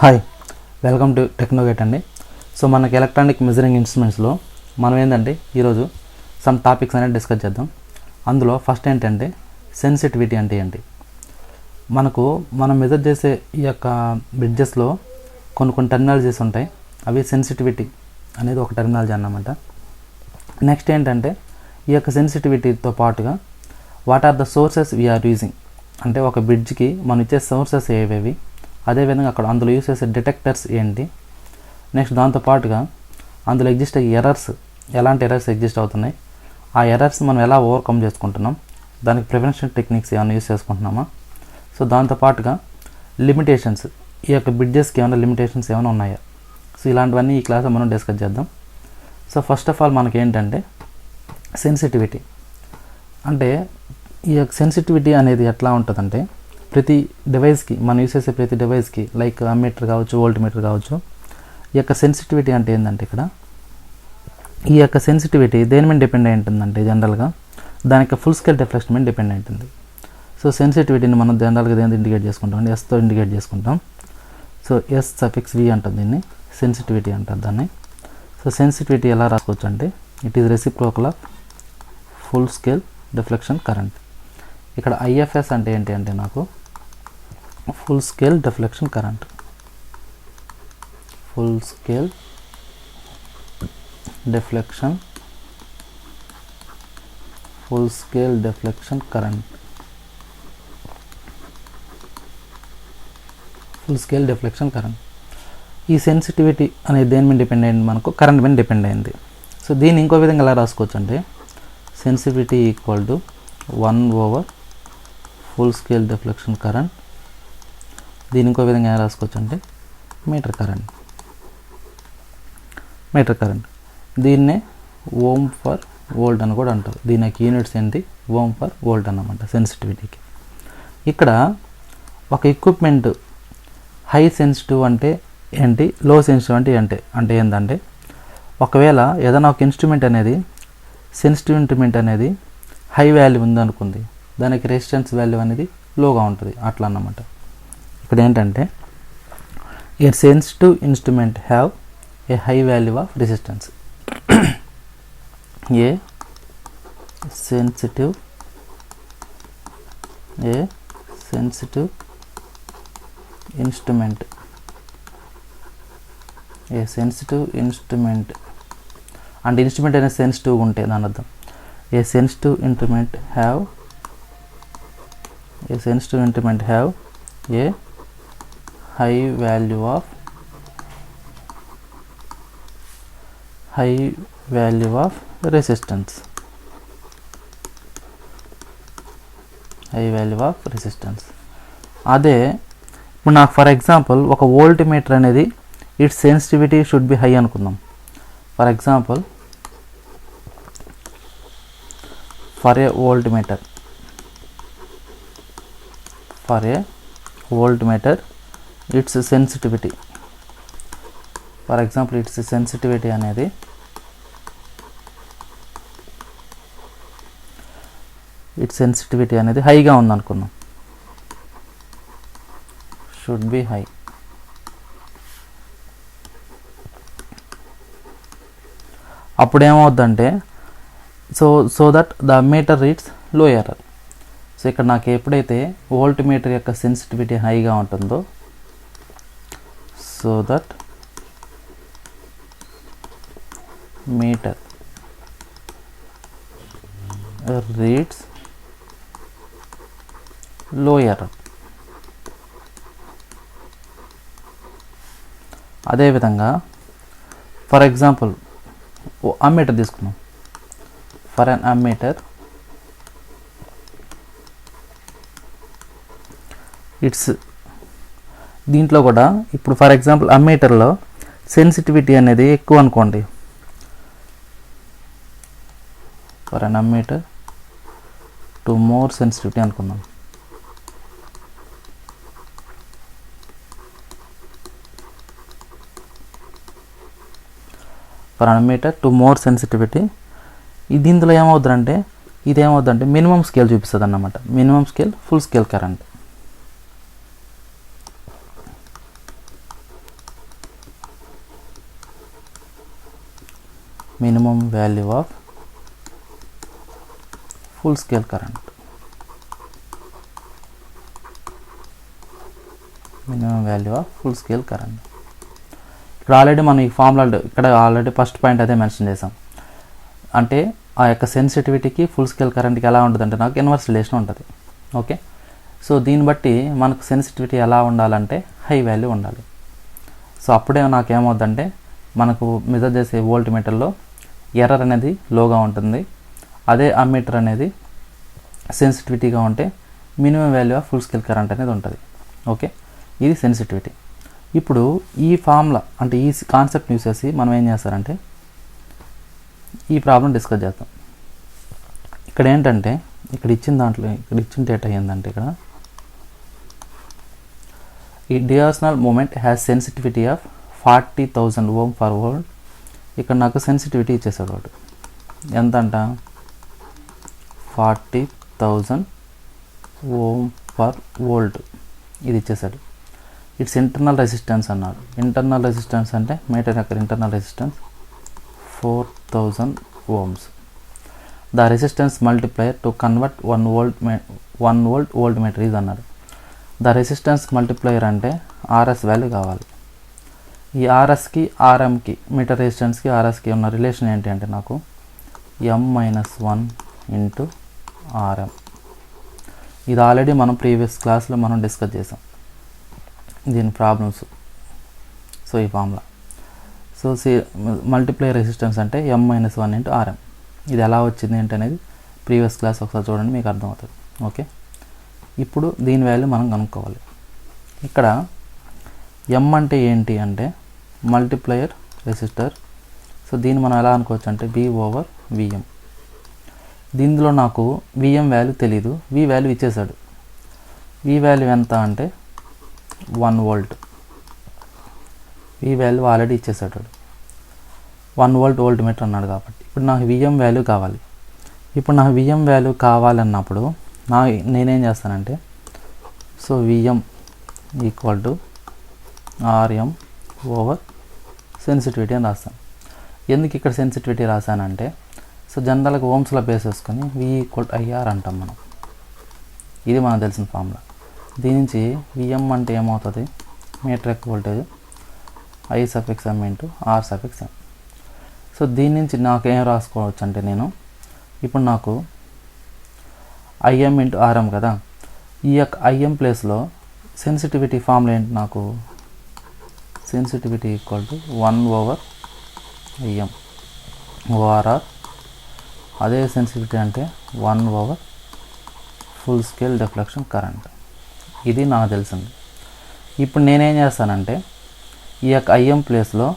Hi, welcome to టెక్నోగేట్ అండి. So మనకి electronic measuring ఇన్స్ట్రుమెంట్స్లో మనం ఏంటంటే ఈరోజు సమ్ టాపిక్స్ అనేది డిస్కస్ చేద్దాం. అందులో ఫస్ట్ ఏంటంటే సెన్సిటివిటీ అంటే ఏంటి. మనం మెజర్ చేసే ఈ యొక్క బ్రిడ్జెస్లో కొన్ని టెర్మినాలజీస్ ఉంటాయి. అవి సెన్సిటివిటీ అనేది ఒక టెర్మినాలజీ అన్నమాట. నెక్స్ట్ ఏంటంటే ఈ యొక్క సెన్సిటివిటీతో పాటుగా what are the sources we are using, అంటే ఒక బ్రిడ్జ్కి మనం ఇచ్చే సోర్సెస్ ఏవేవి, అదేవిధంగా అందులో యూస్ చేసే డిటెక్టర్స్ ఏంటి. నెక్స్ట్ దాంతోపాటుగా అందులో ఎగ్జిస్ట్ అయ్యే ఎర్రర్స్, ఎలాంటి ఎర్రర్స్ ఎగ్జిస్ట్ అవుతున్నాయి, ఆ ఎర్రర్స్ మనం ఎలా ఓవర్కమ్ చేసుకుంటున్నాం, దానికి ప్రివెన్షన్ టెక్నిక్స్ ఏమైనా యూస్ చేసుకుంటున్నామా. సో దాంతోపాటుగా లిమిటేషన్స్, ఈ యొక్క బ్రిడ్జెస్కి ఏమైనా లిమిటేషన్స్ ఏమైనా ఉన్నాయా. సో ఇలాంటివన్నీ ఈ క్లాస్లో మనం డిస్కస్ చేద్దాం. సో ఫస్ట్ ఆఫ్ ఆల్ మనకి ఏంటంటే సెన్సిటివిటీ అంటే, ఈ యొక్క సెన్సిటివిటీ అనేది ఎట్లా ఉంటుందంటే, ప్రతి డివైస్కి మనం యూస్ చేసే ప్రతి డివైస్కి లైక్ అమ్మీటర్ కావచ్చు, వోల్ట్ మీటర్ కావచ్చు, ఈ యొక్క సెన్సిటివిటీ అంటే ఏంటంటే ఇక్కడ ఈ యొక్క సెన్సిటివిటీ దేని మీద డిపెండ్ అయి ఉంటుందంటే జనరల్గా దానికి ఫుల్ స్కేల్ డిఫ్లెక్షన్ మీద డిపెండ్ అయి ఉంటుంది. సో సెన్సిటివిటీని మనం జనరల్గా దేని ఇండికేట్ చేసుకుంటాం అంటే ఎస్తో ఇండికేట్ చేసుకుంటాం. సో ఎస్ సఫిక్స్ వి అంటుంది, దీన్ని సెన్సిటివిటీ అంటారు దాన్ని. సో సెన్సిటివిటీ ఎలా రాసుకోవచ్చు అంటే it is reciprocal of full scale deflection current. ఇక్కడ ఐఎఫ్ఎస్ అంటే ఏంటి అంటే నాకు full scale deflection current, full scale deflection, full scale deflection current, full scale deflection current. ఈ సెన్సిటివిటీ అనేది దేని మీద డిపెండ్ అయింది, మనకు కరెంట్ మీద డిపెండ్ అయింది. సో దీన్ని ఇంకో విధంగా ఎలా రాసుకోవచ్చు అంటే sensitivity equal to 1/, full scale deflection current. దీని ఇంకో విధంగా ఎలా రాసుకోవచ్చు అంటే మీటర్ కరెంట్. దీన్నే ఓమ్ ఫర్ వోల్ట్ అని కూడా అంటారు. దీని యొక్క యూనిట్స్ ఏంటి, ఓమ్ ఫర్ వోల్ట్ అన్నమాట సెన్సిటివిటీకి. ఇక్కడ ఒక ఎక్విప్మెంట్ హై సెన్సిటివ్ అంటే ఏంటి, లో సెన్సిటివ్ అంటే ఏంటంటే ఒకవేళ ఏదైనా ఒక ఇన్స్ట్రుమెంట్ అనేది సెన్సిటివ్ ఇన్స్ట్రుమెంట్ అనేది హై వాల్యూ ఉందనుకుంది, దానికి రెసిస్టెన్స్ వాల్యూ అనేది లోగా ఉంటుంది అట్లా అన్నమాట. ఇక్కడ ఏంటంటే a sensitive instrument have a high value of resistance. A sensitive instrument అంటే ఇన్స్ట్రుమెంట్ అనేది సెన్సిటివ్గా ఉంటే దాని అర్థం. A sensitive instrument have a high value of resistance. అదే ఇప్పుడు నాకు ఫర్ ఎగ్జాంపుల్ ఒక వోల్ట్ మీటర్ అనేది its sensitivity should be high అనుకుందాం. For example for a volt meter its sensitivity, for example its sensitivity అనేది హైగా ఉందనుకున్నాం, షుడ్ బి హై. అప్పుడు ఏమవుద్దంటే so that the metre reads లో ఎర్రర్. సో ఇక్కడ నాకు ఎప్పుడైతే వోల్ట్ మీటర్ యొక్క సెన్సిటివిటీ హైగా ఉంటుందో సో దట్ మీటర్ రీడ్స్ లో ఎర్రర్. అదేవిధంగా ఫర్ ఎగ్జాంపుల్ అమ్మీటర్ తీసుకున్నాం. ఫర్ అన్ అమ్మీటర్ ఇట్స్ దీంట్లో కూడా ఇప్పుడు ఫర్ ఎగ్జాంపుల్ అమ్మీటర్లో సెన్సిటివిటీ అనేది ఎక్కువ అనుకోండి. For an ammeter to more sensitivity అనుకుందాం. For an ammeter to more sensitivity దీంట్లో ఏమవుతుందంటే ఇదేమవుతుందంటే మినిమం స్కేల్ చూపిస్తుంది అన్నమాట. Minimum scale, full scale current. Minimum value of full scale current. Minimum value of full scale current. ఇక్కడ already మనం ఈ formula ఇక్కడ ఆల్రెడీ ఫస్ట్ పాయింట్ అదే మెన్షన్ చేసాం. అంటే ఆ యొక్క సెన్సిటివిటీకి ఫుల్ స్కేల్ కరెంట్కి ఎలా ఉంటుంది అంటే నాకు ఇన్వర్స్ రిలేషన్ ఉంటుంది. ఓకే, సో దీన్ని బట్టి మనకు సెన్సిటివిటీ ఎలా ఉండాలంటే హై వాల్యూ ఉండాలి. సో అప్పుడే నాకు ఏమవుతుందంటే మనకు మెజర్ చేసే వోల్ట్ మీటర్లో ఎర్రర్ అనేది లోగా ఉంటుంది. అదే అమ్మీటర్ అనేది సెన్సిటివిటీగా ఉంటే minimum value of full scale current అనేది ఉంటుంది. ఓకే, ఇది సెన్సిటివిటీ. ఇప్పుడు ఈ ఫార్ములా అంటే ఈ కాన్సెప్ట్ యూస్ చేసి మనం ఏం చేస్తారంటే ఈ ప్రాబ్లం డిస్కస్ చేద్దాం. ఇక్కడ ఏంటంటే ఇక్కడ ఇచ్చిన డేటా ఏంటంటే ఇక్కడ ఈ d'Arsonval movement has sensitivity of 40,000 ohm for volt. ఇక్కడ నాకు సెన్సిటివిటీ ఇచ్చేసాడు వాడు ఎంత అంట 40,000 ఓం పర్ వోల్ట్ ఇది ఇచ్చేసాడు. ఇట్స్ ఇంటర్నల్ రెసిస్టెన్స్ అన్నాడు. ఇంటర్నల్ రెసిస్టెన్స్ అంటే మీటర్ యొక్క internal resistance 4,000 ohms. The resistance multiplier to convert 1 volt voltmeter ఇది అన్నాడు. ద రెసిస్టెన్స్ మల్టిప్లైయర్ అంటే ఆర్ఎస్ వాల్యూ కావాలి. ఈ ఆర్ఎస్కి ఆర్ఎంకి మీటర్ రెసిస్టెన్స్కి ఆర్ఎస్కి ఉన్న రిలేషన్ ఏంటి అంటే నాకు m-1 ఇంటూ ఆర్ఎం. ఇది ఆల్రెడీ మనం ప్రీవియస్ క్లాస్లో మనం డిస్కస్ చేసాం దీని ప్రాబ్లమ్స్. సో ఈ ఫార్ములా సో మల్టిప్లై రెసిస్టెన్స్ అంటే m-1 ఇంటూ ఆర్ఎం. ఇది ఎలా వచ్చింది ఏంటి అనేది ప్రీవియస్ క్లాస్ ఒకసారి చూడండి, మీకు అర్థమవుతుంది. ఓకే, ఇప్పుడు దీని వాల్యూ మనం కనుక్కోవాలి. ఇక్కడ m అంటే ఏంటి అంటే మల్టిప్లయర్ రెసిస్టర్. సో దీన్ని మనం ఎలా అనుకోవచ్చు అంటే B/Vm. దీనిలో నాకు Vm వాల్యూ తెలీదు, V వాల్యూ ఇచ్చేసాడు. V వాల్యూ ఎంత అంటే 1 volt. V వాల్యూ ఆల్రెడీ ఇచ్చేసాడు 1 volt వోల్ట్మీటర్ అన్నాడు కాబట్టి ఇప్పుడు నాకు Vm వాల్యూ కావాలి. ఇప్పుడు నాకు Vm వాల్యూ కావాలన్నప్పుడు నేనేం చేస్తానంటే so Vm equal to Rm over sensitivity అని రాస్తాను. ఎందుకు ఇక్కడ సెన్సిటివిటీ రాశానంటే సో జనరల్గా ఓమ్స్లో బేస్ వేసుకొని V ఈక్వల్ IR అంటాం మనం. ఇది మనకు తెలిసిన ఫార్ములా. దీని నుంచి Vm అంటే ఏమవుతుంది మీటర్ యొక్క voltage I(m) into R(m). So దీని నుంచి నాకు ఏం రాసుకోవచ్చు అంటే నేను ఇప్పుడు నాకు Im ఇంటూ Rm కదా, ఈ యొక్క Im ప్లేస్లో సెన్సిటివిటీ ఫార్ములా ఏంటి నాకు sensitivity equal to 1/Im ORR. అదే సెన్సిటివిటీ అంటే 1/ఫుల్ స్కేల్ డిఫ్లెక్షన్ కరెంట్. ఇది నాకు తెలిసింది. ఇప్పుడు నేనేం చేస్తానంటే ఈ యొక్క Im ప్లేస్లో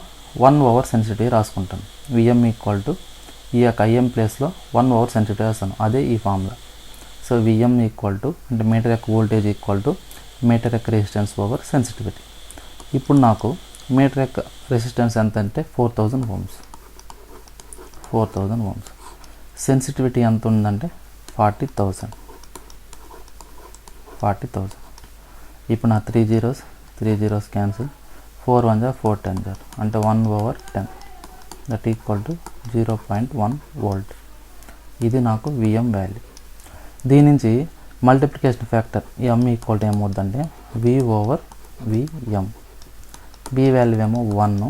1/, సెన్సిటివిటీ రాసుకుంటాను. Vm ఈక్వల్ టు ఈ యొక్క Im ప్లేస్లో 1/, సెన్సిటివిటీ రాస్తాను. అదే ఈ formula. So Vm equal to అంటే మీటర్ యొక్క వోల్టేజ్ ఈక్వల్ టు మీటర్ యొక్క రెసిస్టెన్స్ ఓవర్ సెన్సిటివిటీ. ఇప్పుడు నాకు మీటర్ యొక్క రెసిస్టెన్స్ ఎంత అంటే 4,000 ohms. 4,000 ohms. సెన్సిటివిటీ ఎంత ఉందంటే 40,000. ఇప్పుడు నా 3 zeros క్యాన్సిల్, 4 1 4 10 అంటే 1/10 దట్ ఈక్వల్ టు 0.1 volt. ఇది నాకు Vm వాల్యూ. దీని నుంచి multiplication factor m equal to ఏమవుతుందంటే V/Vm. B వాల్యూ ఏమో 1,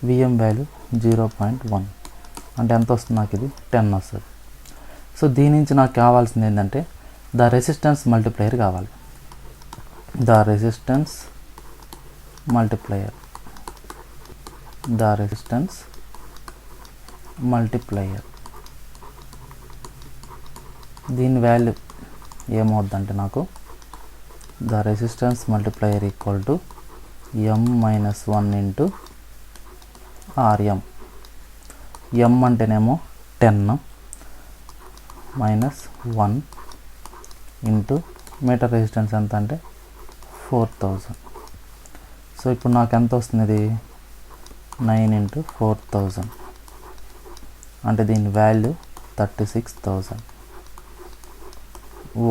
Vm వాల్యూ 0.1 అంటే ఎంత వస్తుంది నాకు ఇది 10 వస్తుంది. సో దీని నుంచి నాకు కావాల్సింది ఏంటంటే ద రెసిస్టెన్స్ మల్టిప్లైయర్ కావాలి. ద రెసిస్టెన్స్ మల్టిప్లైయర్ దీని వాల్యూ ఏమవుద్దంటే నాకు the resistance multiplier equal to m-1 into Rm. m అంటేనేమో 10 -1 ఇంటూ మీటర్ రెసిస్టెన్స్ ఎంత అంటే 4,000. సో ఇప్పుడు నాకు ఎంత వస్తుంది ఇది 9 ఇంటూ 4,000 అంటే దీని వాల్యూ 36,000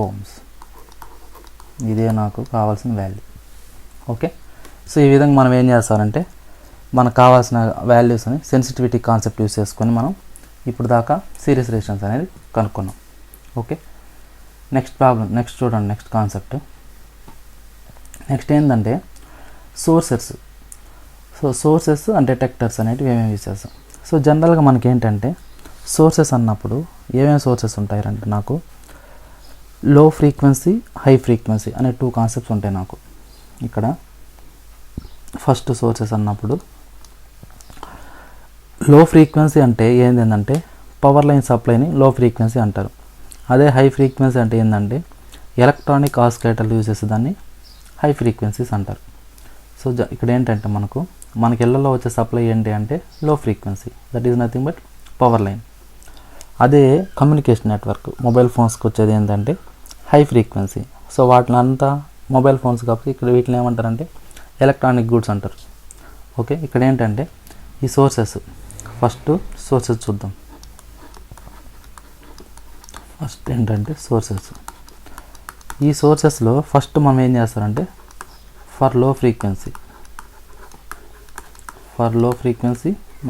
ohms. ఇదే నాకు కావాల్సిన వాల్యూ. ఓకే, సో ఈ విధంగా మనం ఏం చేస్తారంటే మనకు కావాల్సిన వాల్యూస్ని సెన్సిటివిటీ కాన్సెప్ట్ యూస్ చేసుకొని మనం ఇప్పుడు దాకా సిరీస్ రెసిస్టెన్స్ అనేది కనుక్కున్నాం. ఓకే, నెక్స్ట్ ప్రాబ్లం, నెక్స్ట్ చూడండి, నెక్స్ట్ కాన్సెప్ట్. నెక్స్ట్ ఏంటంటే sources. So sources and detectors అనేటివి ఏమేమి యూస్ చేస్తాం. సో జనరల్గా మనకి ఏంటంటే సోర్సెస్ అన్నప్పుడు ఏమేమి సోర్సెస్ ఉంటాయంటే నాకు లో ఫ్రీక్వెన్సీ, హై ఫ్రీక్వెన్సీ అనే 2 కాన్సెప్ట్స్ ఉంటాయి నాకు. ఇక్కడ ఫస్ట్ సోర్సెస్ అన్నప్పుడు లో ఫ్రీక్వెన్సీ అంటే ఏంటంటే పవర్ లైన్ సప్లైని లో ఫ్రీక్వెన్సీ అంటారు. అదే హై ఫ్రీక్వెన్సీ అంటే ఏంటంటే ఎలక్ట్రానిక్ ఆసిలేటర్లు యూజ్ చేసే దాన్ని హై ఫ్రీక్వెన్సీస్ అంటారు. సో ఇక్కడ ఏంటంటే మనకి ఇళ్లలో వచ్చే సప్లై ఏంటి అంటే లో frequency, that is nothing but power line. అదే కమ్యూనికేషన్ నెట్వర్క్ మొబైల్ ఫోన్స్కి వచ్చేది ఏంటంటే హై ఫ్రీక్వెన్సీ. సో వాటిని అంతా మొబైల్ ఫోన్స్ కాబట్టి ఇక్కడ వీటిని ఏమంటారంటే ఎలక్ట్రానిక్ గూడ్స్ అంటారు. ఓకే, ఇక్కడ ఏంటంటే ఈ సోర్సెస్, ఫస్ట్ సోర్సెస్ చూద్దాం. ఫస్ట్ ఏంటంటే సోర్సెస్. ఈ సోర్సెస్లో ఫస్ట్ మనం ఏం చేస్తారంటే ఫర్ లో ఫ్రీక్వెన్సీ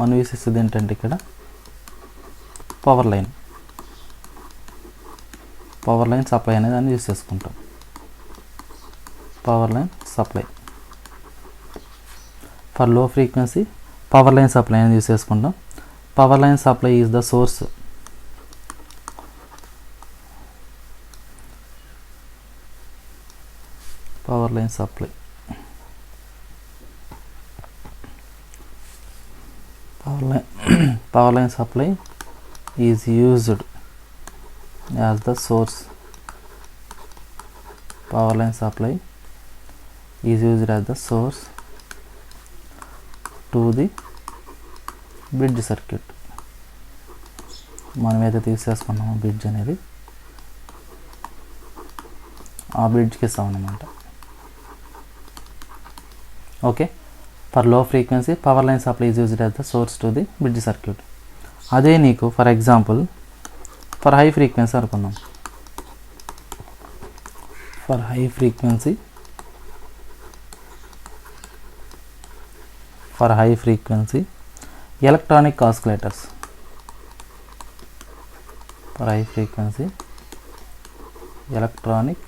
మనం యూస్ చేసేది ఏంటంటే ఇక్కడ పవర్ లైన్ సప్లై అనేది దాన్ని యూస్ చేసుకుంటాం. Power line supply for low frequency power line supply అనేది యూస్ చేసుకుంటాం. Power line supply is the source. Power line supply is used as the source. Power line supply is used as the source to the bridge circuit. మనం ఏదైతే తీసేసుకున్నామో bridge అనేది ఆ బ్రిడ్జ్కి ఇస్తాం అన్నమాట. Okay, for low frequency power line supply is used as the source to the bridge circuit. అదే నీకు for example for high frequency అనుకుందాం. For high frequency electronic oscillators. For high frequency electronic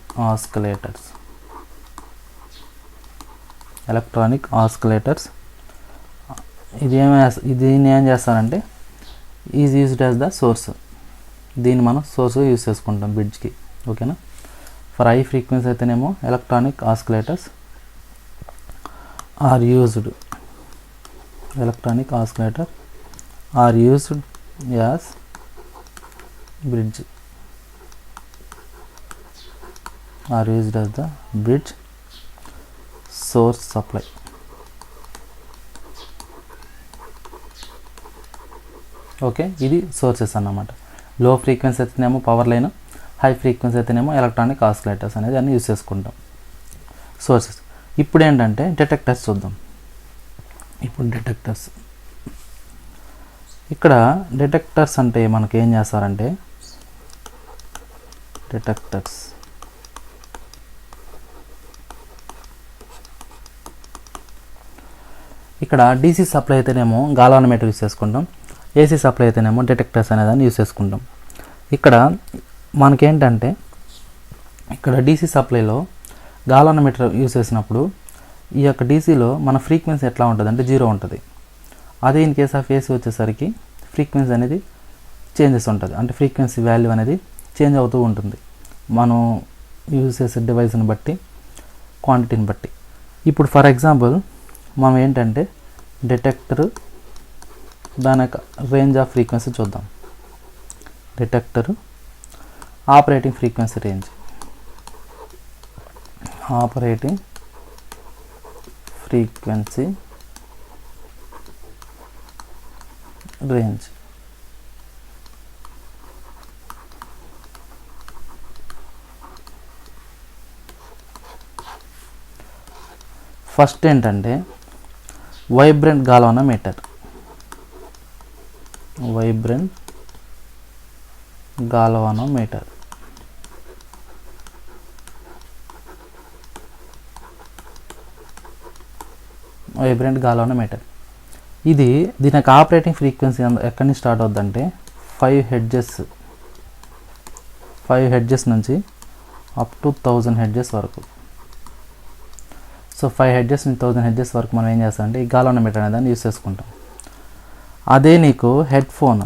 oscillators దీన్ని ఏం చేస్తారంటే is used as the source. దీన్ని మనం source use చేసుకుంటాం బ్రిడ్జ్కి. ఓకేనా, ఫర్ హై ఫ్రీక్వెన్సీ అయితేనేమో electronic oscillators are used as bridge source supply. Okay, ఇది సోర్సెస్ అన్నమాట. లో ఫ్రీక్వెన్సీ అయితేనేమో పవర్ లైన్, హై ఫ్రీక్వెన్సీ అయితేనేమో ఎలక్ట్రానిక్ ఆసిలేటర్స్ అనేది అన్ని యూజ్ చేసుకుంటాం సోర్సెస్. ఇప్పుడు ఏంటంటే డిటెక్టర్స్ చూద్దాం. ఇక్కడ డిటెక్టర్స్ అంటే మనకి ఏం చేస్తారంటే ఇక్కడ డీసీ సప్లై అయితేనేమో గాల్వానోమీటర్ యూస్ చేసుకుంటాం, ఏసీ సప్లై అయితేనేమో డిటెక్టర్స్ అనేదాన్ని యూస్ చేసుకుంటాం. ఇక్కడ మనకేంటంటే ఇక్కడ డీసీ సప్లైలో గాల్వానోమీటర్ యూస్ చేసినప్పుడు ఈ యొక్క డీసీలో మన ఫ్రీక్వెన్సీ ఎట్లా ఉంటుంది అంటే 0 ఉంటుంది. అదే ఇన్ కేస్ ఆఫ్ ఏసీ వచ్చేసరికి ఫ్రీక్వెన్సీ అనేది చేంజెస్ ఉంటుంది, అంటే ఫ్రీక్వెన్సీ వాల్యూ అనేది చేంజ్ అవుతూ ఉంటుంది మనం యూజ్ చేసే డివైస్ని బట్టి, క్వాంటిటీని బట్టి. ఇప్పుడు ఫర్ ఎగ్జాంపుల్ మనం ఏంటంటే డిటెక్టర్ దాని యొక్క రేంజ్ ఆఫ్ ఫ్రీక్వెన్సీ చూద్దాం. Detector operating frequency range, first ఏంటంటే వైబ్రెంట్ గాల్వానోమీటర్. వైబ్రెంట్ గాల్వానోమీటర్ దీని యొక్క ఆపరేటింగ్ ఫ్రీక్వెన్సీ ఎక్కడి నుంచి స్టార్ట్ అవుద్దంటే 5 హెడ్జెస్ నుంచి అప్ టు 1000 హెడ్జెస్ వరకు. సో 5 హెడ్జెస్ నుంచి 1000 హెడ్జెస్ వరకు మనం ఏం చేస్తామంటే ఈ గాలోనోమీటర్ అనే దాన్ని యూస్ చేసుకుంటాం. అదే నీకు హెడ్ ఫోన్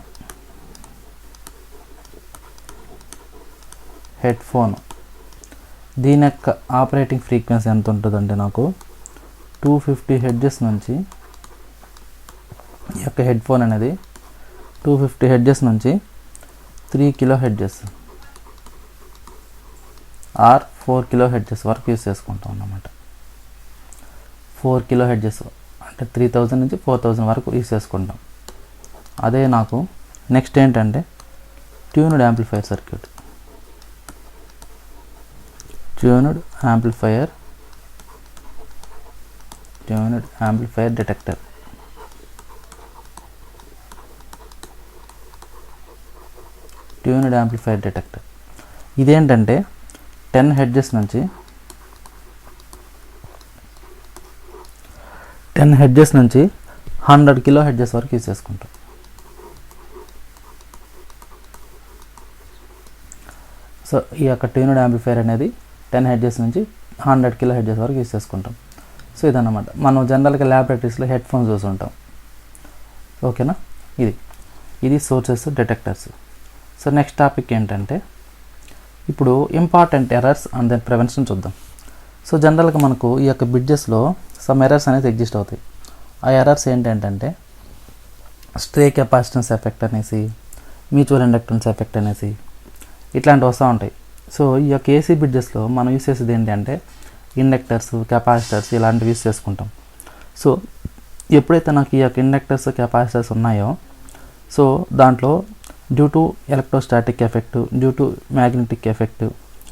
దీని యొక్క ఆపరేటింగ్ ఫ్రీక్వెన్సీ ఎంత ఉంటుందంటే నాకు 250 హెడ్జెస్ నుంచి ఈ యొక్క హెడ్ ఫోన్ అనేది 250 హెడ్జెస్ నుంచి 3 kilo hertz or 4 kilo hertz వరకు యూస్ చేసుకుంటాం అన్నమాట. 4 కిలో హెడ్జెస్ అంటే 3000 నుంచి 4000 వరకు యూస్ చేసుకుంటాం. అదే నాకు నెక్స్ట్ ఏంటంటే tuned amplifier circuit, tuned amplifier detector. Tuned amplifier detector ఇదేంటంటే 10 హెడ్జెస్ నుంచి 100 కిలో హెడ్జెస్ వరకు యూస్ చేసుకుంటాం. సో ఈ యొక్క ట్యూన్డ్ యాంప్లిఫైయర్ అనేది 10 హెడ్జెస్ నుంచి 100 కిలో హెడ్జెస్ వరకు యూస్ చేసుకుంటాం. సో ఇదన్నమాట మనం జనరల్గా ల్యాబొరేటరీస్లో హెడ్ ఫోన్స్ చూస్తుంటాం. ఓకేనా, ఇది sources, detectors. So next topic ఏంటంటే ఇప్పుడు important errors and then prevention చూద్దాం. సో జనరల్గా మనకు ఈ యొక్క బ్రిడ్జెస్లో సమ్ ఎర్రర్స్ అనేది ఎగ్జిస్ట్ అవుతాయి. ఆ ఎర్రర్స్ ఏంటంటే స్ట్రే కెపాసిటెన్స్ ఎఫెక్ట్ అనేసి, మ్యూచువల్ ఇండక్టెన్స్ ఎఫెక్ట్ అనేసి ఇట్లాంటివి వస్తూ ఉంటాయి. సో ఈ యొక్క ఏసీ బ్రిడ్జెస్లో మనం యూస్ చేసేది ఏంటంటే ఇండక్టర్స్, కెపాసిటర్స్ ఇలాంటివి యూస్ చేసుకుంటాం. సో ఎప్పుడైతే నాకు ఈ యొక్క ఇండక్టర్స్, కెపాసిటర్స్ ఉన్నాయో సో దాంట్లో due to electrostatic effect, due to magnetic effect,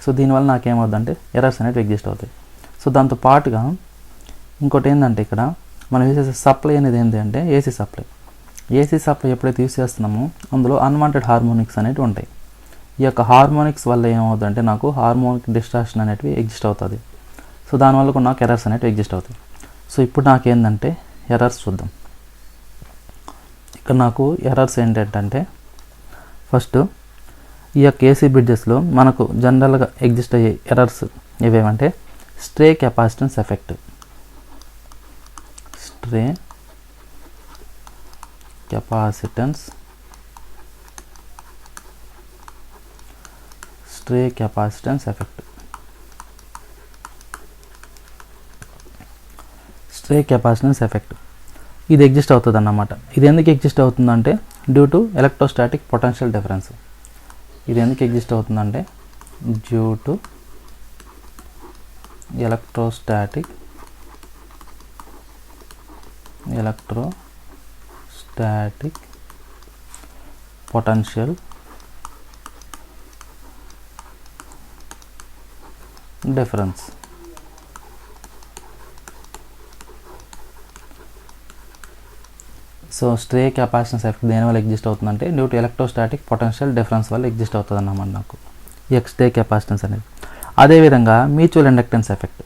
so దీనివల్ల నాకేమవుతుందంటే ఎర్రర్స్ అనేవి ఎగ్జిస్ట్ అవుతాయి. సో దాంతో పాటుగా ఇంకోటి ఏంటంటే ఇక్కడ మనం యూస్ చేసే సప్లై అనేది ఏంటంటే ఏసీ సప్లై ఎప్పుడైతే యూస్ చేస్తున్నామో అందులో అన్వాంటెడ్ హార్మోనిక్స్ అనేవి ఉంటాయి. ఈ యొక్క హార్మోనిక్స్ వల్ల ఏమవుతుందంటే నాకు హార్మోనిక్ డిస్టార్షన్ అనేటివి ఎగ్జిస్ట్ అవుతుంది. సో దానివల్ల కూడా నాకు ఎర్రర్స్ అనేవి ఎగ్జిస్ట్ అవుతాయి. సో ఇప్పుడు నాకేంటంటే ఎర్రర్స్ చూద్దాం. ఇక్కడ నాకు ఎర్రర్స్ ఏంటంటే ఫస్ట్ ఈ యొక్క ఏసీ బ్రిడ్జెస్లో మనకు జనరల్గా ఎగ్జిస్ట్ అయ్యే ఎర్రర్స్ ఏవేమంటే స్ట్రే కెపాసిటెన్స్ ఎఫెక్ట్, ఇది ఎగ్జిస్ట్ అవుతుంది అన్నమాట. ఇది ఎందుకు ఎగ్జిస్ట్ అవుతుందంటే due to electrostatic potential difference. ఇది ఎందుకు ఎగ్జిస్ట్ అవుతుందంటే due to electrostatic potential difference. So stray capacitance effect దేనివల్ల ఎగ్జిస్ట్ అవుతుందంటే due to electrostatic potential difference వల్ల ఎగ్జిస్ట్ అవుతుంది అన్నమాట నాకు ఈ స్ట్రే కెపాసిటెన్స్ అనేది. అదేవిధంగా మ్యూచువల్ ఇండక్టెన్స్ ఎఫెక్ట్,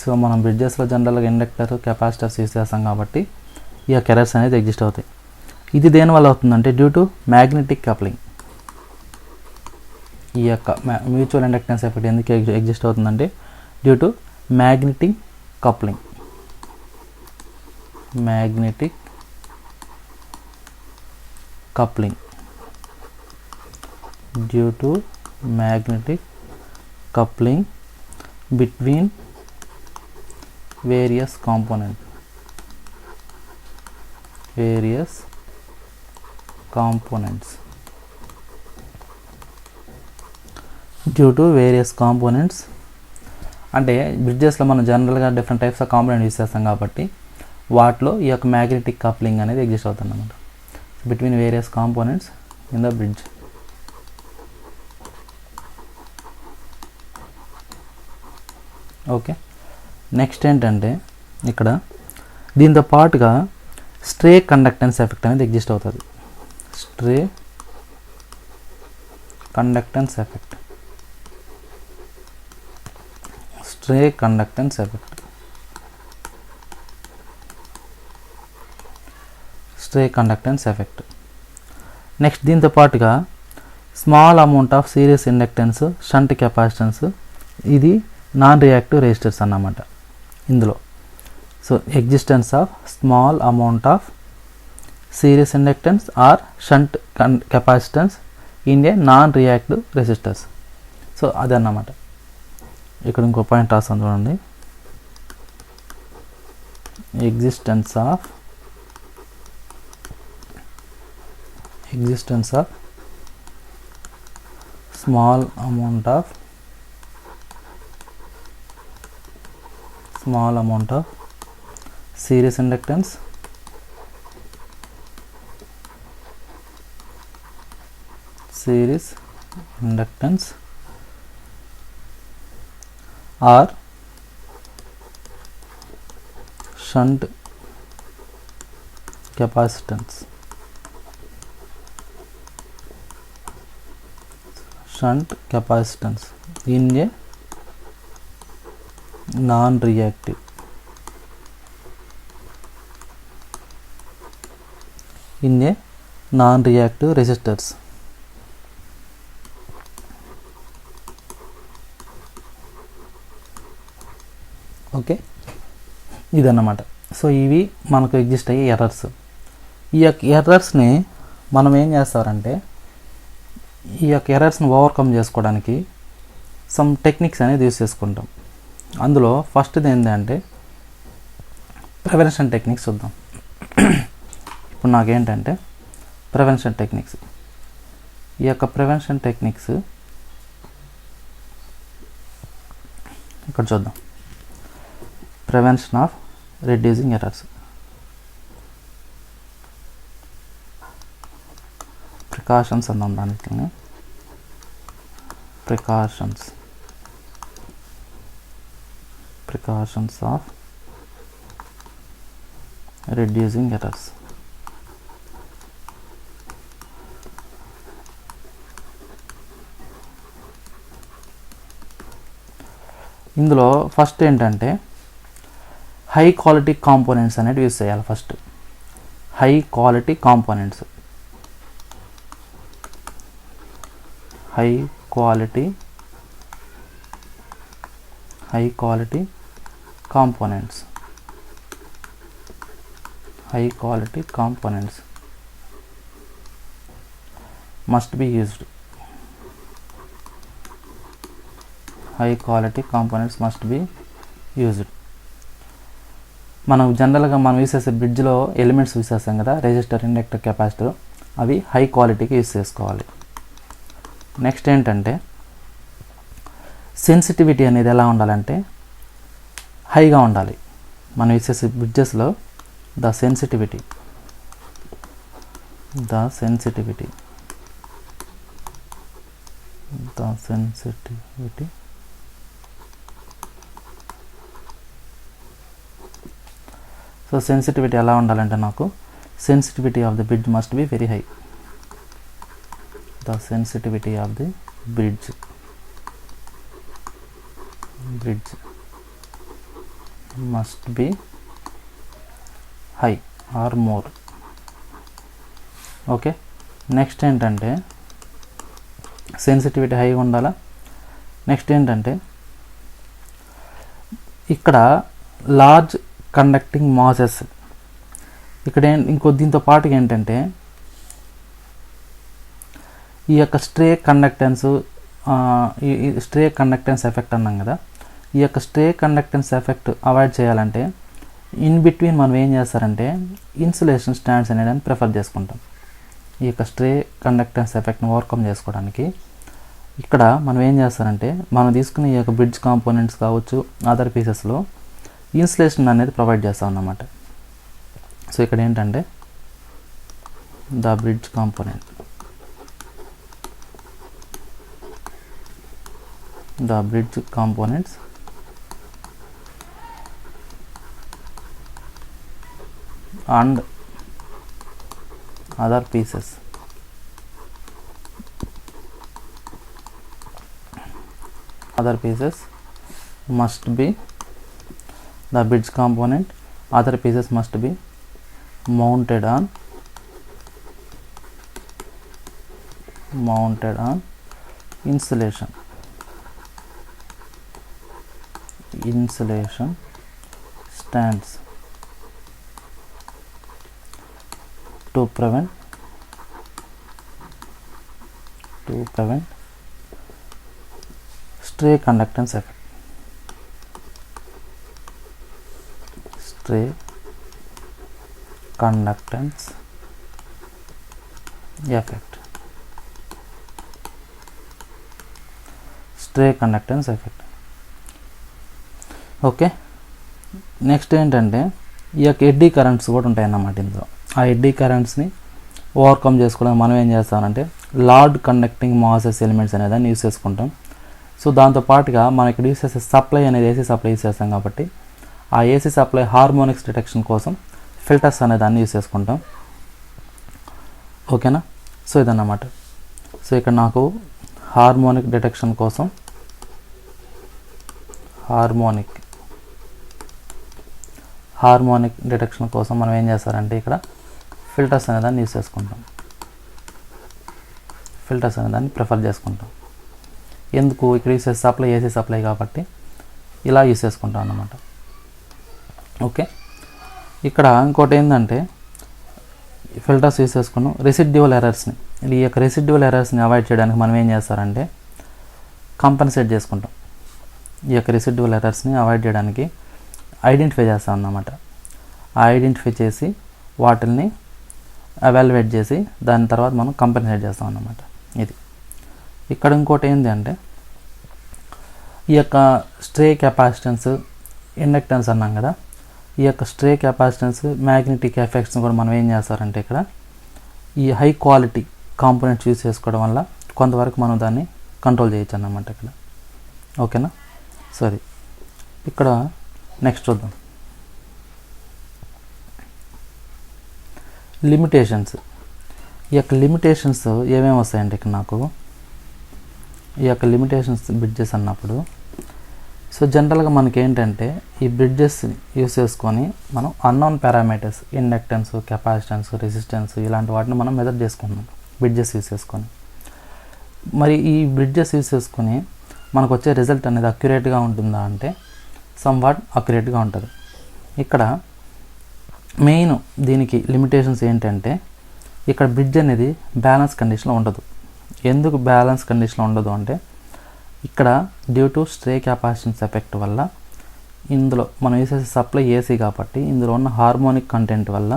సో మనం బ్రిడ్జెస్లో జనరల్గా ఇండక్టర్, కెపాసిటర్స్ యూస్ చేస్తాం కాబట్టి ఈ యొక్క ఎర్రర్స్ అనేది ఎగ్జిస్ట్ అవుతాయి. ఇది దేనివల్ల అవుతుందంటే డ్యూ టు మ్యాగ్నెటిక్ కప్లింగ్. ఈ యొక్క మ్యూచువల్ ఇండక్టెన్స్ ఎఫెక్ట్ ఎందుకు ఎగ్జిస్ట్ అవుతుందంటే due to magnetic coupling. Due to magnetic coupling between various components. Due to various components అంటే బ్రిడ్జెస్లో మనం జనరల్గా different types of component use చేస్తాం కాబట్టి వాటిలో ఈ యొక్క మ్యాగ్నెటిక్ కప్లింగ్ అనేది ఎగ్జిస్ట్ అవుతుంది అన్నమాట between various components in the bridge. Okay, next ఏంటంటే ఇక్కడ దీంతో పాటుగా స్ట్రే కండక్టెన్స్ ఎఫెక్ట్ అనేది ఎగ్జిస్ట్ అవుతుంది. stray conductance effect, stray conductance effect, stray conductance effect. Next దీంతో పాటుగా small amount of series inductance, shunt capacitance, ఇది నాన్ రియాక్టివ్ రెసిస్టర్స్ అన్నమాట ఇందులో. So existence of small amount of series inductance or shunt capacitance in a non reactive resistors. So అదన్నమాట. ఇక్కడ ఇంకో point రాస్తాను చూడండి. Existence of small amount of series inductance or shunt capacitance in a non-reactive resistors. Okay, ఇదన్నమాట. So ఇవి మనకు exist అయ్యే errors. ఈ యొక్క ఎర్రర్స్ని మనం ఏం చేస్తారంటే, ఈ యొక్క ఎర్రర్స్ని ఓవర్కమ్ చేసుకోవడానికి సమ్ టెక్నిక్స్ అనేది యూస్ చేసుకుంటాం. అందులో ఫస్ట్ది ఏంటంటే ప్రివెన్షన్ టెక్నిక్స్ చూద్దాం. ఇప్పుడు నాకేంటంటే ప్రివెన్షన్ టెక్నిక్స్, ఈ యొక్క ప్రివెన్షన్ టెక్నిక్స్ ఇక్కడ చూద్దాం. Prevention of reducing errors, precautions అందాం దానికి. Precautions of reducing errors. ఇందులో ఫస్ట్ ఏంటంటే హై క్వాలిటీ కాంపోనెంట్స్ అనేవి యూస్ చేయాలి. First high quality components, high quality components must be used. High quality components must be used. మనం జనరల్గా మనం యూస్ చేసే బ్రిడ్జ్లో ఎలిమెంట్స్ యూస్ చేస్తాం కదా, రెసిస్టర్, ఇండక్టర్, కెపాసిటర్, అవి హై క్వాలిటీకి యూస్ చేసుకోవాలి. నెక్స్ట్ ఏంటంటే సెన్సిటివిటీ అనేది ఎలా ఉండాలంటే హైగా ఉండాలి. మనం యూస్ చేసే బ్రిడ్జెస్లో ద సెన్సిటివిటీ సో సెన్సిటివిటీ ఎలా ఉండాలంటే, నాకు sensitivity of the bridge must be very high. The sensitivity of the bridge must be high or more. Okay, next ఏంటంటే సెన్సిటివిటీ హైగా ఉండాలా. నెక్స్ట్ ఏంటంటే ఇక్కడ లార్జ్ కండక్టింగ్ మాసెస్, ఇక్కడ ఇంకో దీంతో పాటుగా ఏంటంటే ఈ యొక్క స్ట్రే కండక్టెన్స్ ఎఫెక్ట్ అన్నాం కదా, ఈ యొక్క స్ట్రే కండక్టెన్స్ ఎఫెక్ట్ అవాయిడ్ చేయాలంటే ఇన్ బిట్వీన్ మనం ఏం చేస్తారంటే ఇన్సులేషన్ స్టాండ్స్ అనేది ప్రిఫర్ చేసుకుంటాం. ఈ యొక్క స్ట్రే కండక్టెన్స్ ఎఫెక్ట్ని ఓవర్కమ్ చేసుకోవడానికి ఇక్కడ మనం ఏం చేస్తారంటే, మనం తీసుకునే ఈ యొక్క బ్రిడ్జ్ కాంపోనెంట్స్ కావచ్చు, అదర్ పీసెస్లో ఇన్సులేషన్ అనేది ప్రొవైడ్ చేస్తాం అన్నమాట. సో ఇక్కడ ఏంటంటే the bridge component, and other pieces other pieces must be the bridge component, other pieces must be mounted on insulation stands to prevent stray conductance effect. Stray conductance effect. Stray conductance effect. Okay, next ఏంటంటే ఈ యొక్క eddy currents కూడా ఉంటాయి అన్నమాట ఇందులో. ఆ eddy కరెంట్స్ని overcome చేసుకోవడానికి మనం ఏం చేస్తామంటే లార్డ్ కండక్టింగ్ మాసెస్ ఎలిమెంట్స్ అనేదాన్ని యూస్ చేసుకుంటాం. సో దాంతోపాటుగా మనం ఇక్కడ యూస్ చేసే సప్లై అనేది ఏసీ సప్లై యూస్ చేస్తాం కాబట్టి ఆ ఏసీ సప్లై హార్మోనిక్స్ డిటెక్షన్ కోసం ఫిల్టర్స్ అనేదాన్ని యూస్ చేసుకుంటాం. ఓకేనా? సో ఇదన్నమాట. సో ఇక్కడ నాకు హార్మోనిక్ డిటెక్షన్ కోసం హార్మోనిక్ డిటెక్షన్ కోసం మనం ఏం చేస్తారంటే ఇక్కడ ఫిల్టర్స్ అనేదాన్ని యూస్ చేసుకుంటాం. ఫిల్టర్స్ అనేదాన్ని ప్రిఫర్ చేసుకుంటాం. ఎందుకు? ఇక్కడ యూస్ చేసే సప్లై ఏసీ సప్లై కాబట్టి ఇలా యూస్ చేసుకుంటాం అన్నమాట. ఓకే, ఇక్కడ ఇంకోటి ఏంటంటే ఫిల్టర్స్ యూస్ చేసుకున్నాం. రెసిడ్యువల్ ఎర్రర్స్ని, ఈ యొక్క రెసిడ్యువల్ ఎర్రర్స్ని అవాయిడ్ చేయడానికి మనం ఏం చేస్తారంటే కంపెన్సేట్ చేసుకుంటాం. ఈ యొక్క రెసిడ్యువల్ ఎర్రర్స్ని అవాయిడ్ చేయడానికి ఐడెంటిఫై చేస్తాం అన్నమాట. ఆ ఐడెంటిఫై చేసి వాటిల్ని ఎవాల్యుయేట్ చేసి దాని తర్వాత మనం కంపెన్సేట్ చేస్తాం అన్నమాట. ఇది ఇక్కడ ఇంకోటి ఏంటి అంటే ఈ యొక్క స్ట్రే కెపాసిటెన్స్, ఇండక్టెన్స్ అన్నాం కదా. ఈ యొక్క స్ట్రే కెపాసిటెన్స్, మ్యాగ్నెటిక్ ఎఫెక్ట్స్ని కూడా మనం ఏం చేస్తారంటే ఇక్కడ ఈ హై క్వాలిటీ కాంపోనెంట్స్ యూస్ చేసుకోవడం వల్ల కొంతవరకు మనం దాన్ని కంట్రోల్ చేయొచ్చు అన్నమాట ఇక్కడ. ఓకేనా? సరే, ఇక్కడ నెక్స్ట్ చూద్దాం లిమిటేషన్స్. ఈ యొక్క లిమిటేషన్స్ ఏమేమి వస్తాయంటే ఇక్కడ నాకు ఈ యొక్క లిమిటేషన్స్ బ్రిడ్జెస్ అన్నప్పుడు సో జనరల్గా మనకి ఏంటంటే ఈ బ్రిడ్జెస్ యూస్ చేసుకొని మనం unknown parameters, inductance, capacitance, resistance ఇలాంటి వాటిని మనం మెజర్ చేసుకుంటున్నాం బ్రిడ్జెస్ యూస్ చేసుకొని. మరి ఈ బ్రిడ్జెస్ యూస్ చేసుకొని మనకు వచ్చే రిజల్ట్ అనేది అక్యురేట్గా ఉంటుందా అంటే సమ్వాట్ అక్యురేట్గా ఉంటుంది. ఇక్కడ మెయిన్ దీనికి లిమిటేషన్స్ ఏంటంటే ఇక్కడ బ్రిడ్జ్ అనేది బ్యాలెన్స్ కండిషన్లో ఉండదు. ఎందుకు బ్యాలెన్స్ కండిషన్లో ఉండదు అంటే ఇక్కడ due to stray capacitance effect వల్ల ఇందులో మనం వేసేసే సప్లై ఏసీ కాబట్టి ఇందులో ఉన్న హార్మోనిక్ కంటెంట్ వల్ల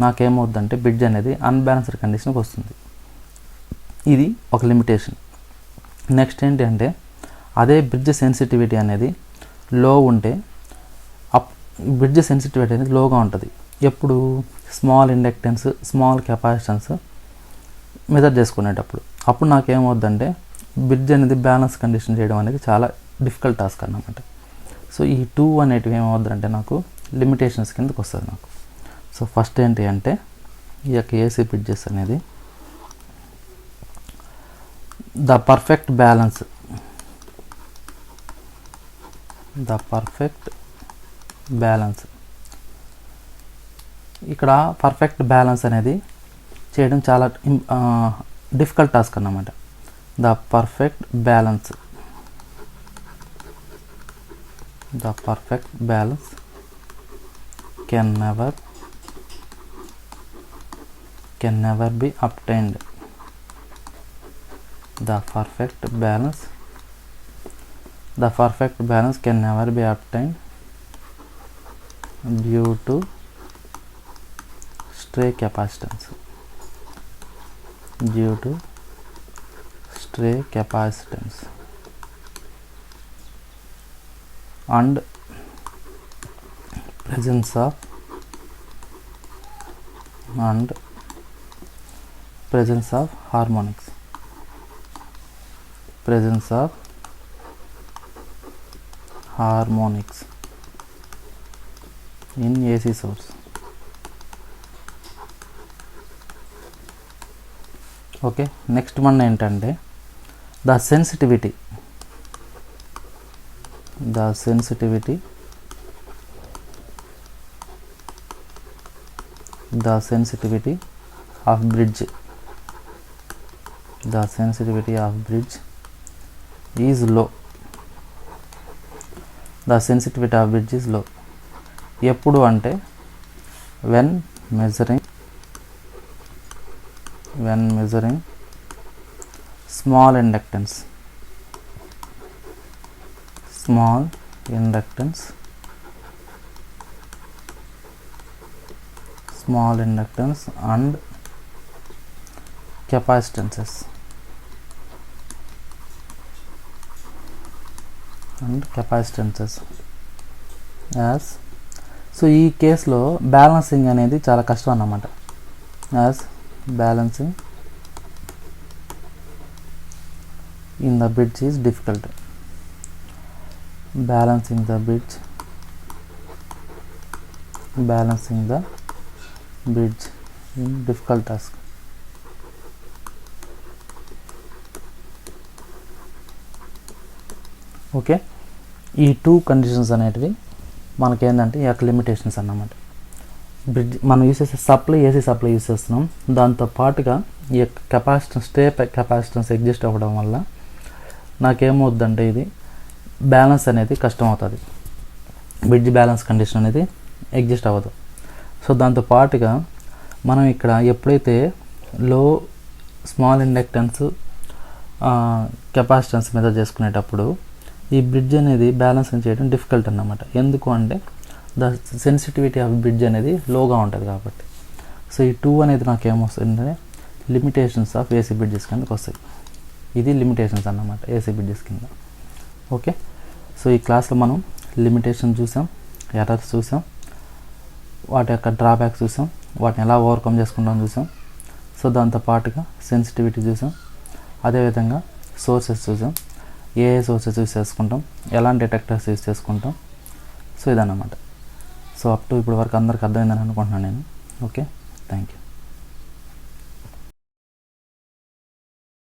నాకేమవుద్దంటే బ్రిడ్జ్ అనేది అన్బ్యాలెన్స్డ్ కండిషన్కి వస్తుంది. ఇది ఒక లిమిటేషన్. నెక్స్ట్ ఏంటంటే అదే బ్రిడ్జ్ సెన్సిటివిటీ అనేది లో ఉంటే బ్రిడ్జ్ సెన్సిటివిటీ అనేది లోగా ఉంటుంది. ఎప్పుడు small inductance, small capacitance measure చేసుకునేటప్పుడు అప్పుడు నాకేమవుద్దంటే బ్రిడ్జ్ అనేది బ్యాలెన్స్ కండిషన్ చేయడం అనేది చాలా డిఫికల్ట్ టాస్క్ అన్నమాట. సో ఈ 2 అనేటివి ఏమవుద్దంటే నాకు లిమిటేషన్స్ కిందకి వస్తుంది నాకు. సో ఫస్ట్ ఏంటి అంటే ఈ యొక్క ఏసీ బ్రిడ్జెస్ అనేది ద పర్ఫెక్ట్ బ్యాలెన్స్ ఇక్కడ పర్ఫెక్ట్ బ్యాలెన్స్ అనేది చేయడం చాలా డిఫికల్ట్ టాస్క్ అన్నమాట. The perfect balance can never be obtained. The perfect balance can never be obtained due to stray capacitance. And presence of harmonics. In AC source. Okay, next one ఏంటంటే the sensitivity the sensitivity of bridge is low. The sensitivity of bridge is low. ఎప్పుడు అంటే when measuring small inductance and capacitances as so ఈ కేసులో balancing అనేది చాలా కష్టం అన్నమాట. As balancing in the bridge is difficult. Balancing the bridge in difficult task. Okay, ఈ two conditions అనేటివి మనకేంటంటే ఈ యొక్క లిమిటేషన్స్ అన్నమాట. బ్రిడ్జ్ మనం యూస్ చేసే ఏసీ సప్లై యూస్ చేస్తున్నాం, దాంతో పాటుగా ఈ యొక్క కెపాసిటెన్స్ ఎగ్జిస్ట్ అవ్వడం వల్ల నాకేమవుద్దంటే ఇది బ్యాలెన్స్ అనేది కష్టం అవుతుంది. బ్రిడ్జ్ బ్యాలెన్స్ కండిషన్ అనేది ఎగ్జిస్ట్ అవ్వదు. సో దాంతో పాటుగా మనం ఇక్కడ ఎప్పుడైతే స్మాల్ ఇండక్టెన్స్ కెపాసిటెన్స్ మీద చేసుకునేటప్పుడు ఈ బ్రిడ్జ్ అనేది బ్యాలెన్సింగ్ చేయడం డిఫికల్ట్ అన్నమాట. ఎందుకు అంటే ద సెన్సిటివిటీ ఆఫ్ బ్రిడ్జ్ అనేది లోగా ఉంటుంది కాబట్టి. సో ఈ టూ అనేది నాకు ఏమొస్తుందంటే లిమిటేషన్స్ ఆఫ్ ఏసీ బ్రిడ్జెస్ కిందకి వస్తాయి. ఇది లిమిటేషన్స్ అన్నమాట ఏసీ బ్రిడ్జెస్ కింద. ఓకే, సో ఈ క్లాస్లో మనం లిమిటేషన్ చూసాం, ఎర్రర్స్ చూసాం, వాటి యొక్క డ్రాబ్యాక్స్ చూసాం, వాటిని ఎలా ఓవర్కమ్ చేసుకుంటాం చూసాం. సో దాంతో పాటుగా సెన్సిటివిటీ చూసాం, అదేవిధంగా సోర్సెస్ చూసాం, ఏ సోర్సెస్ యూస్ చేసుకుంటాం, ఎలాంటి డిటెక్టర్స్ యూస్ చేసుకుంటాం. సో ఇదన్నమాట. సో అప్ టు ఇప్పుడు వరకు అందరికి అర్థమైందని అనుకుంటున్నాను నేను. Okay, thank you.